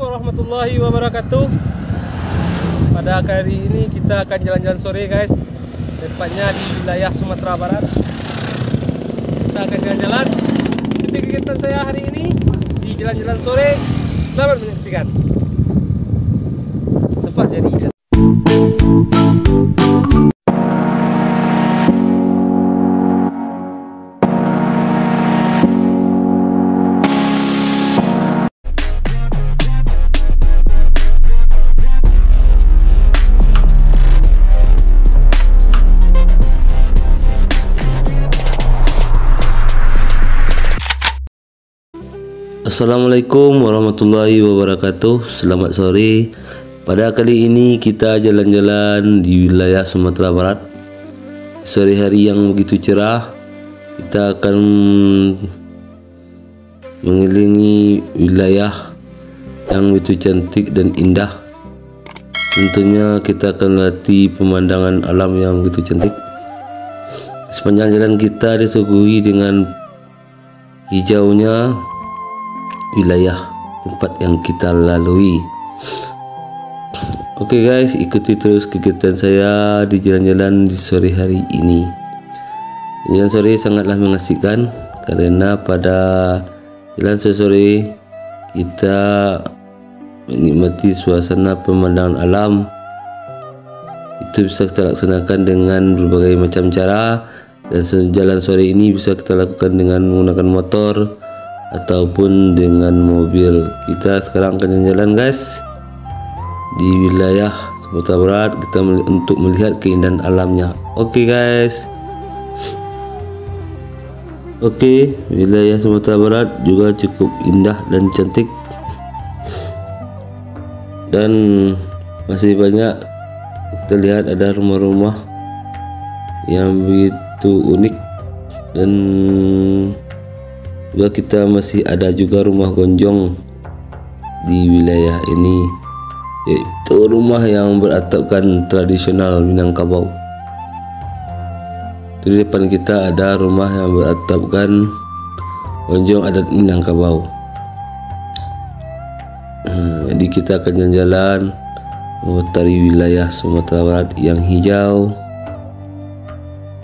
warahmatullahi wabarakatuh. Pada kali ini kita akan jalan-jalan sore guys, tepatnya di wilayah Sumatera Barat. Kita akan jalan-jalan. Jadi kegiatan saya hari ini di jalan-jalan sore. Selamat menyaksikan. Tempat jadi Assalamualaikum warahmatullahi wabarakatuh. Selamat sore. Pada kali ini kita jalan-jalan di wilayah Sumatera Barat. Sore hari yang begitu cerah. Kita akan mengelilingi wilayah yang begitu cantik dan indah. Tentunya kita akan latih pemandangan alam yang begitu cantik. Sepanjang jalan kita disuguhi dengan hijaunya wilayah tempat yang kita lalui. Oke guys, ikuti terus kegiatan saya di jalan-jalan di sore hari ini. Jalan sore sangatlah mengasihkan karena pada jalan sore kita menikmati suasana pemandangan alam. Itu bisa kita laksanakan dengan berbagai macam cara, dan jalan sore ini bisa kita lakukan dengan menggunakan motor ataupun dengan mobil. Kita sekarang akan jalan guys di wilayah Sumatera Barat kita untuk melihat keindahan alamnya. Oke guys. Oke, wilayah Sumatera Barat juga cukup indah dan cantik, dan masih banyak kita lihat ada rumah-rumah yang begitu unik, dan juga kita masih ada juga rumah gonjong di wilayah ini, yaitu rumah yang beratapkan tradisional Minangkabau. Di depan kita ada rumah yang beratapkan gonjong adat Minangkabau. Jadi kita akan jalan-jalan memutari wilayah Sumatera Barat yang hijau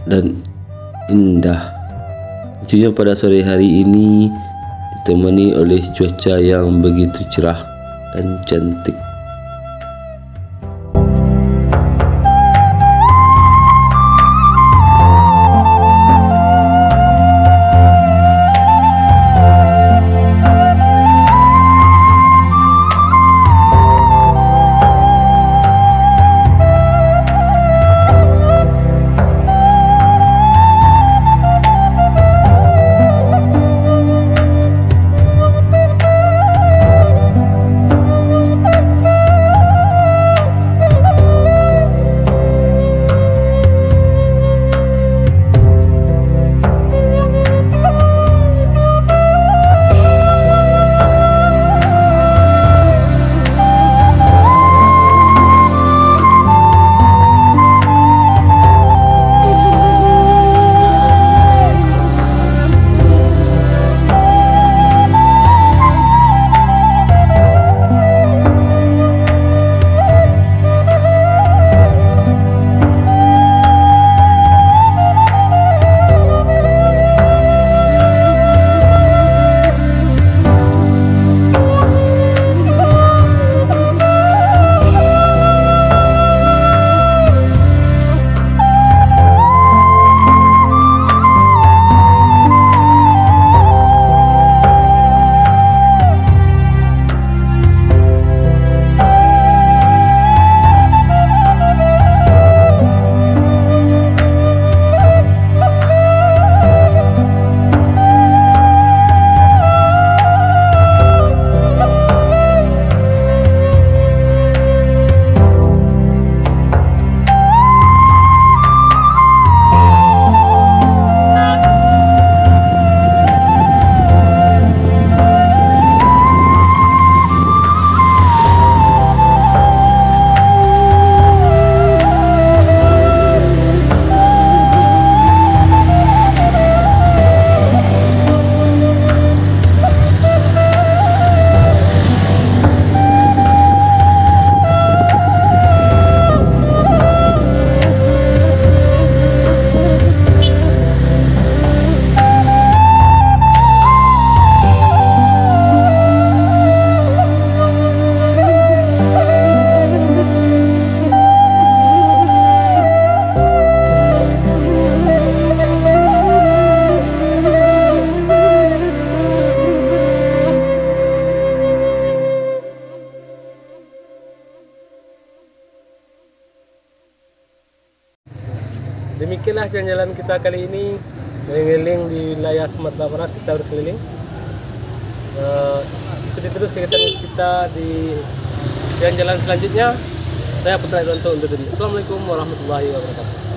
dan indah. Tentunya pada sore hari ini ditemani oleh cuaca yang begitu cerah dan cantik. sedikitlah jalan-jalan kita kali ini, keliling di wilayah Sumatera Barat. Kita berkeliling. Ikuti terus kegiatan kita di jalan-jalan selanjutnya. Saya Putra Irwanto undur diri. Assalamualaikum warahmatullahi wabarakatuh.